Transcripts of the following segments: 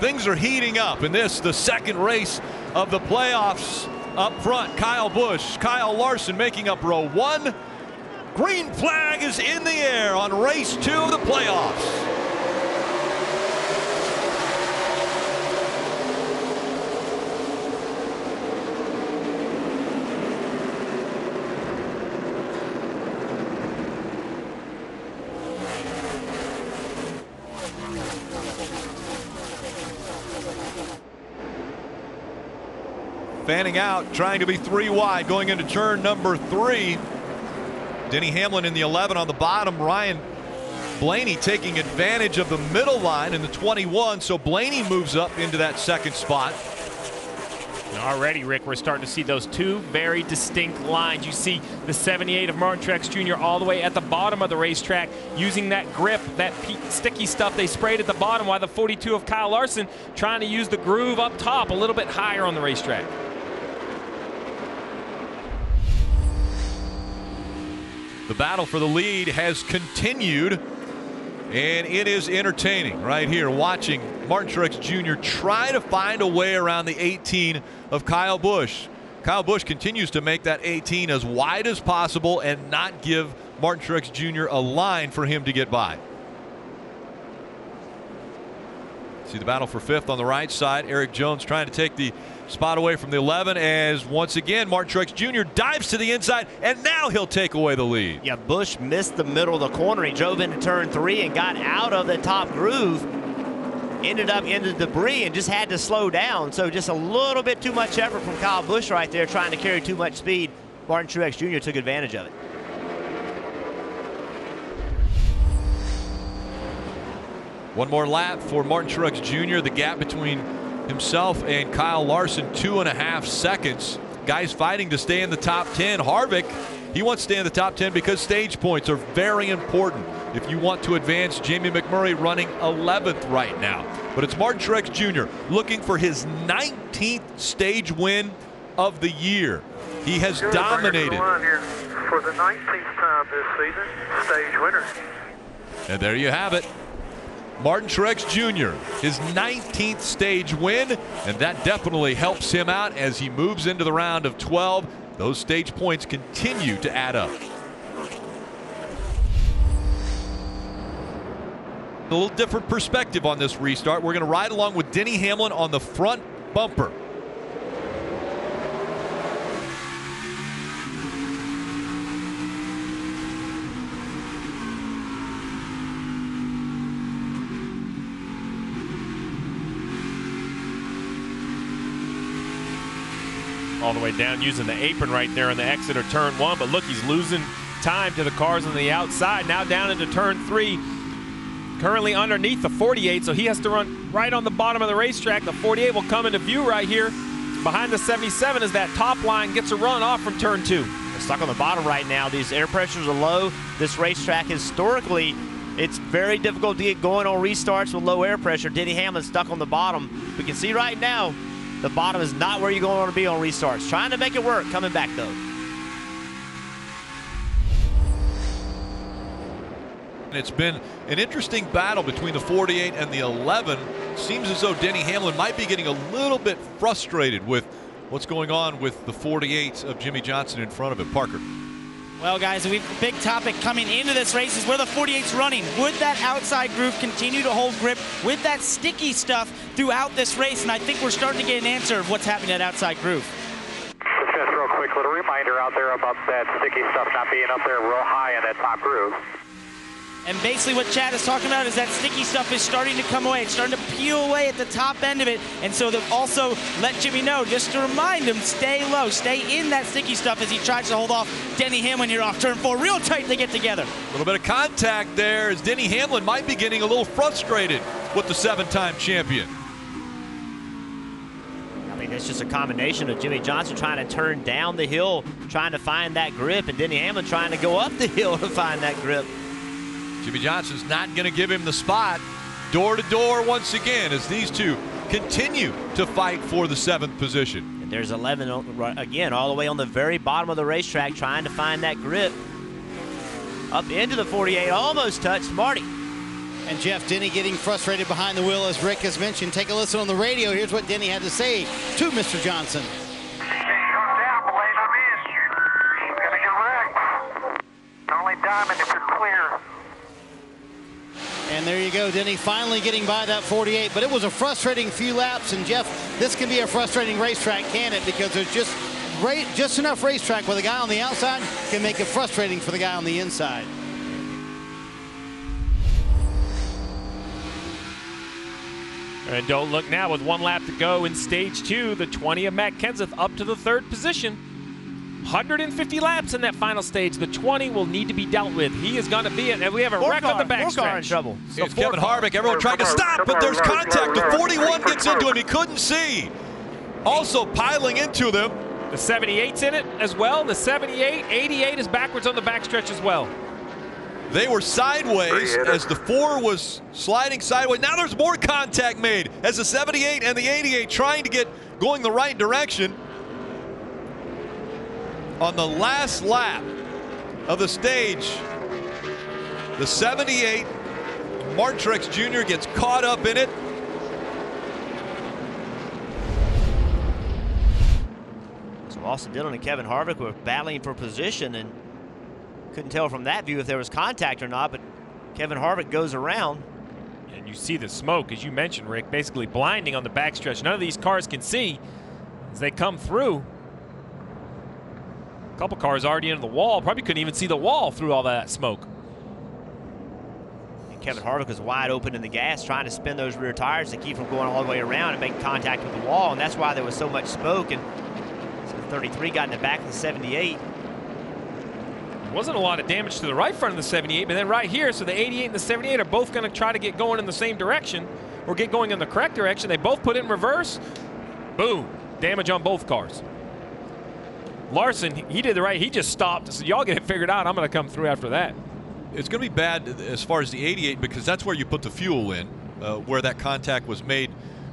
things are heating up in this, the second race of the playoffs. Up front, Kyle Busch, Kyle Larson making up row one. Green flag is in the air on race 2 of the playoffs. Fanning out, trying to be 3 wide, going into turn number 3. Denny Hamlin in the 11 on the bottom. Ryan Blaney taking advantage of the middle line in the 21. So Blaney moves up into that second spot. And already, Rick, we're starting to see those 2 very distinct lines. You see the 78 of Martin Truex Jr. all the way at the bottom of the racetrack using that grip, that sticky stuff they sprayed at the bottom, while the 42 of Kyle Larson trying to use the groove up top a little bit higher on the racetrack. The battle for the lead has continued, and it is entertaining right here watching Martin Truex Jr. try to find a way around the 18 of Kyle Busch. Kyle Busch continues to make that 18 as wide as possible and not give Martin Truex Jr. a line for him to get by. See the battle for 5th on the right side. Eric Jones trying to take the spot away from the 11 as once again Martin Truex Jr. dives to the inside, and now he'll take away the lead. Yeah, Busch missed the middle of the corner. He drove into turn 3 and got out of the top groove. Ended up in the debris and just had to slow down. So just a little bit too much effort from Kyle Busch right there, trying to carry too much speed. Martin Truex Jr. took advantage of it. One more lap for Martin Truex Jr. The gap between himself and Kyle Larson, 2.5 seconds. Guys fighting to stay in the top 10. Harvick, he wants to stay in the top 10 because stage points are very important if you want to advance. Jamie McMurray running 11th right now. But it's Martin Truex Jr. looking for his 19th stage win of the year. He has dominated. For the 19th time this season, stage winner. And there you have it. Martin Truex Jr., his 19th stage win, and that definitely helps him out as he moves into the round of 12. Those stage points continue to add up. A little different perspective on this restart. We're going to ride along with Denny Hamlin on the front bumper. All the way down using the apron right there in the exit of turn 1. But look, he's losing time to the cars on the outside. Now down into turn 3. Currently underneath the 48, so he has to run right on the bottom of the racetrack. The 48 will come into view right here behind the 77 as that top line gets a run off from turn 2. They're stuck on the bottom right now. These air pressures are low. This racetrack historically, it's very difficult to get going on restarts with low air pressure. Denny Hamlin stuck on the bottom. We can see right now the bottom is not where you're going to be on restarts. Trying to make it work, coming back though. It's been an interesting battle between the 48 and the 11. Seems as though Denny Hamlin might be getting a little bit frustrated with what's going on with the 48 of Jimmy Johnson in front of him. Parker. Well, guys, a big topic coming into this race is where the 48's running. Would that outside groove continue to hold grip with that sticky stuff throughout this race? And I think we're starting to get an answer of what's happening at outside groove. Just real quick, little reminder out there about that sticky stuff not being up there real high in that top groove. And basically what Chad is talking about is that sticky stuff is starting to come away. It's starting to peel away at the top end of it. And so they've also let Jimmy know, just to remind him, stay low, stay in that sticky stuff as he tries to hold off Denny Hamlin here off turn 4. Real tight they get together. A little bit of contact there as Denny Hamlin might be getting a little frustrated with the 7-time champion. I mean, it's just a combination of Jimmy Johnson trying to turn down the hill, trying to find that grip, and Denny Hamlin trying to go up the hill to find that grip. Jimmy Johnson's not going to give him the spot. Door to door once again as these two continue to fight for the 7th position. And there's 11 again, all the way on the very bottom of the racetrack, trying to find that grip. Up into the 48, almost touched Marty. And Jeff, Denny getting frustrated behind the wheel, as Rick has mentioned. Take a listen on the radio. Here's what Denny had to say to Mr. Johnson. Diamond if you're clear. And there you go, Denny finally getting by that 48, but it was a frustrating few laps. And Jeff, this can be a frustrating racetrack, can it? Because there's just enough racetrack where the guy on the outside can make it frustrating for the guy on the inside. And don't look now, with 1 lap to go in stage 2, the 20 of Matt Kenseth up to the 3rd position. 150 laps in that final stage. The 20 will need to be dealt with. He is going to be it, and we have a wreck on the backstretch. 4 car in trouble. Here's Kevin Harvick. Everyone trying to stop, but there's contact. The 41 gets into him. He couldn't see. Also piling into them. The 78's in it as well. The 78, 88 is backwards on the backstretch as well. They were sideways as the 4 was sliding sideways. Now there's more contact made as the 78 and the 88 trying to get going the right direction. On the last lap of the stage, the 78, Martin Truex Jr. gets caught up in it. So Austin Dillon and Kevin Harvick were battling for position, and couldn't tell from that view if there was contact or not, but Kevin Harvick goes around. And you see the smoke, as you mentioned, Rick, basically blinding on the backstretch. None of these cars can see as they come through. A couple cars already into the wall. Probably couldn't even see the wall through all that smoke. And Kevin Harvick was wide open in the gas, trying to spin those rear tires to keep from going all the way around and make contact with the wall, and that's why there was so much smoke. And so the 33 got in the back of the 78. There wasn't a lot of damage to the right front of the 78, but then right here, so the 88 and the 78 are both going to try to get going in the same direction or get going in the correct direction. They both put it in reverse. Boom. Damage on both cars. Larson, he did the right. He just stopped. So y'all get it figured out. I'm going to come through after that. It's going to be bad as far as the 88 because that's where you put the fuel in, where that contact was made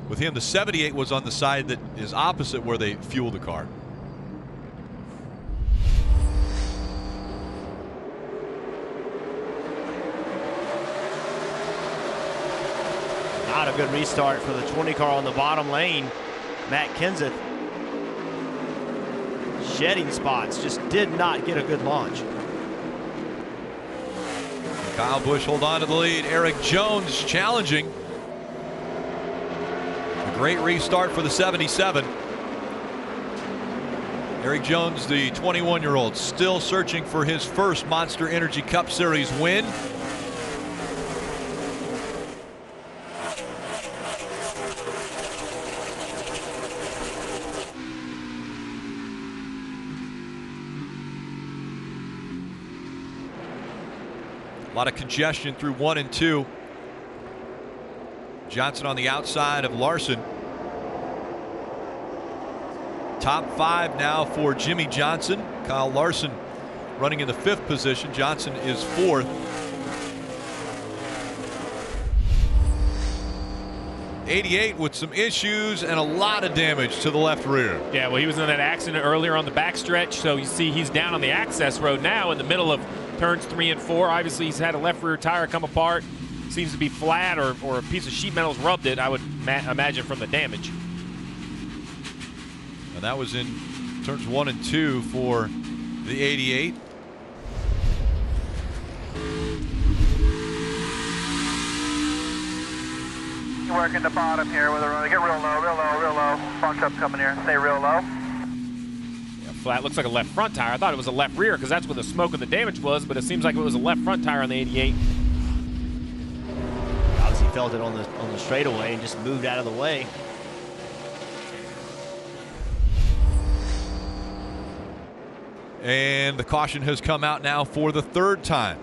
with him. The 78 was on the side that is opposite where they fueled the car. Not a good restart for the 20 car on the bottom lane. Matt Kenseth shedding spots, just did not get a good launch. Kyle Busch hold on to the lead. Eric Jones challenging. A great restart for the 77. Eric Jones, the 21-year-old, still searching for his first Monster Energy Cup Series win. A lot of congestion through 1 and 2. Johnson on the outside of Larson. Top 5 now for Jimmy Johnson. Kyle Larson running in the 5th position. Johnson is 4th. '88 with some issues and a lot of damage to the left rear. Yeah, well, he was in that accident earlier on the backstretch, so you see he's down on the access road now in the middle of turns 3 and 4. Obviously, he's had a left rear tire come apart. Seems to be flat, or a piece of sheet metal's rubbed it, I would imagine, from the damage. And that was in turns 1 and 2 for the '88. You working the bottom here with a run. Get real low, real low, real low. Bunch up coming here. Stay real low. Yeah, flat. Looks like a left front tire. I thought it was a left rear because that's where the smoke and the damage was, but it seems like it was a left front tire on the '88. Obviously felt it on the straightaway and just moved out of the way. And the caution has come out now for the 3rd time.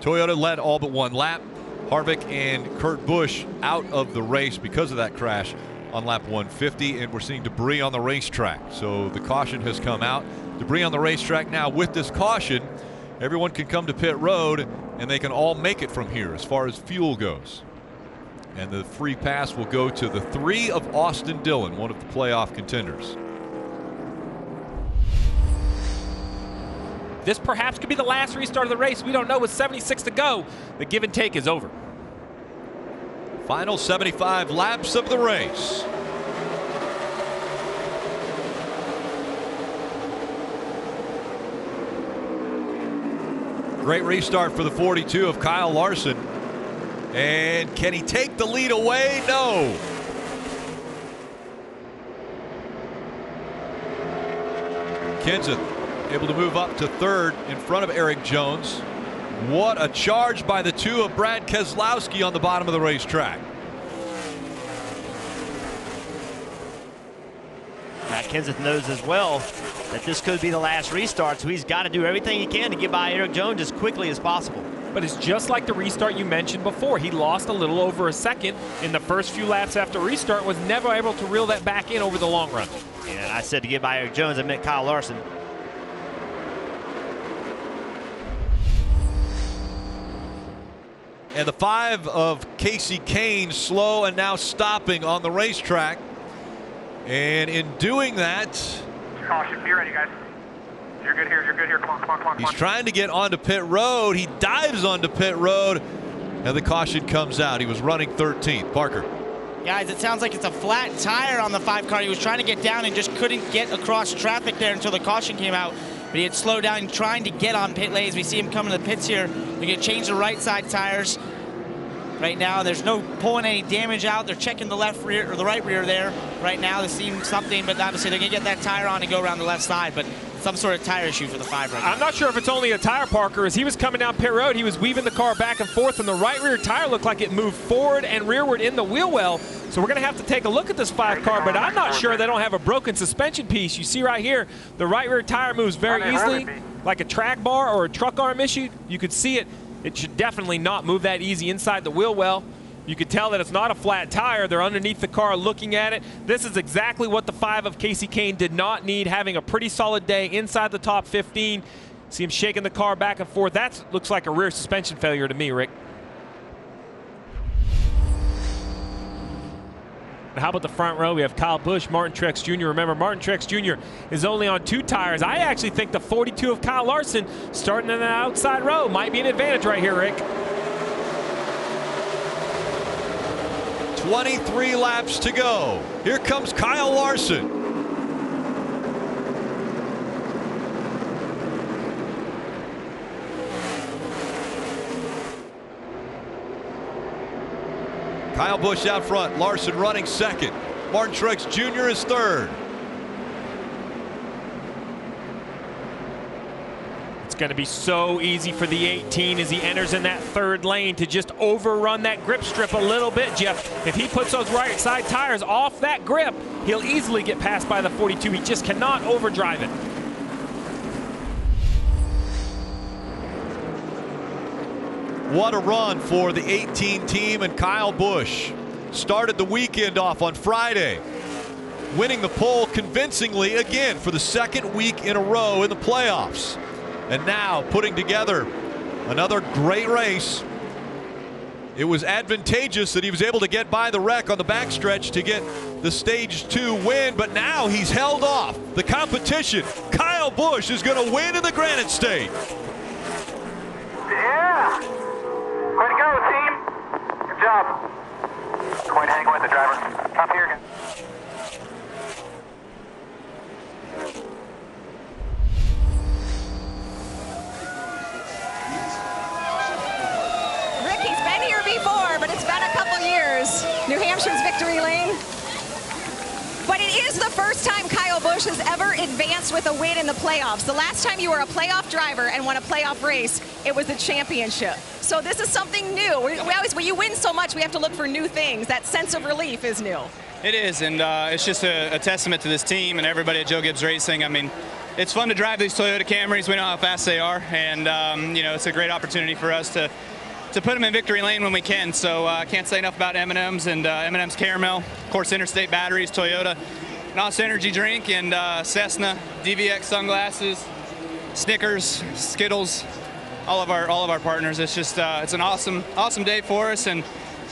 Toyota led all but 1 lap. Harvick and Kurt Busch out of the race because of that crash on lap 150, and we're seeing debris on the racetrack. So the caution has come out. Debris on the racetrack now. With this caution, everyone can come to pit road and they can all make it from here as far as fuel goes. And the free pass will go to the 3 of Austin Dillon, one of the playoff contenders. This perhaps could be the last restart of the race. We don't know. With 76 to go, the give and take is over. Final 75 laps of the race. Great restart for the 42 of Kyle Larson. And can he take the lead away? No. Kenseth able to move up to third in front of Eric Jones. What a charge by the two of Brad Keselowski on the bottom of the racetrack. Matt Kenseth knows as well that this could be the last restart, so he's got to do everything he can to get by Eric Jones as quickly as possible. But it's just like the restart you mentioned before. He lost a little over a second in the first few laps after restart, was never able to reel that back in over the long run. And I said to get by Eric Jones, I meant Kyle Larson. And the 5 of Casey Kane slow and now stopping on the racetrack. And in doing that, Caution, be ready, guys. You're good here, you're good here. Come on, come on, come on. he's trying to get onto pit road. He dives onto pit road, and the caution comes out. He was running 13th. Parker. Guys, it sounds like it's a flat tire on the 5 car. He was trying to get down and just couldn't get across traffic there until the caution came out. But he had slowed down trying to get on pit lanes. We see him coming to the pits here. They're going to change the right side tires right now. There's no pulling any damage out. They're checking the left rear or the right rear there right now to see something, but obviously they're going to get that tire on and go around the left side. But some sort of tire issue for the 5 right now. I'm not sure if it's only a tire, Parker. As he was coming down pit road, he was weaving the car back and forth, and the right rear tire looked like it moved forward and rearward in the wheel well. So we're going to have to take a look at this 5 car, but I'm not sure they don't have a broken suspension piece. You see right here, the right rear tire moves very easily, like a track bar or a truck arm issue. You could see it. It should definitely not move that easy inside the wheel well. You could tell that it's not a flat tire. They're underneath the car looking at it. This is exactly what the 5 of Casey Kane did not need, having a pretty solid day inside the top 15. See him shaking the car back and forth. That looks like a rear suspension failure to me, Rick. How about the front row? We have Kyle Busch, Martin Truex Jr. Remember, Martin Truex Jr. is only on 2 tires. I actually think the 42 of Kyle Larson starting in the outside row might be an advantage right here, Rick. 23 laps to go. Here comes Kyle Larson. Kyle Busch out front. Larson running second. Martin Truex Jr. is third. It's going to be so easy for the 18 as he enters in that 3rd lane to just overrun that grip strip a little bit, Jeff. If he puts those right side tires off that grip, he'll easily get passed by the 42. He just cannot overdrive it. What a run for the 18 team, and Kyle Busch started the weekend off on Friday, winning the pole convincingly again for the 2nd week in a row in the playoffs. And now putting together another great race. It was advantageous that he was able to get by the wreck on the backstretch to get the stage 2 win, but now he's held off the competition. Kyle Busch is going to win in the Granite State. Yeah! Way to go, team! Good job. Quite hanging with the driver. Top here again. Before, but it's been a couple years. New Hampshire's victory lane. But it is the first time Kyle Busch has ever advanced with a win in the playoffs. The last time you were a playoff driver and won a playoff race, it was the championship. So this is something new. We always, when you win so much, we have to look for new things. That sense of relief is new. It is, and it's just a testament to this team and everybody at Joe Gibbs Racing. I mean, it's fun to drive these Toyota Camrys. We know how fast they are, and you know, it's a great opportunity for us to put them in victory lane when we can. So I can't say enough about M&M's and M&M's Caramel, of course Interstate Batteries, Toyota, NOS Energy Drink, and Cessna, DVX sunglasses, Snickers, Skittles, all of our partners. It's just it's an awesome day for us, and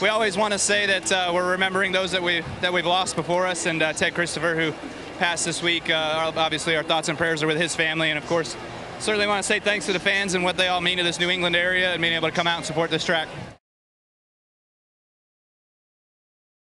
we always want to say that we're remembering those that we've lost before us, and Ted Christopher, who passed this week. Obviously our thoughts and prayers are with his family, and of course certainly want to say thanks to the fans and what they all mean to this New England area and being able to come out and support this track.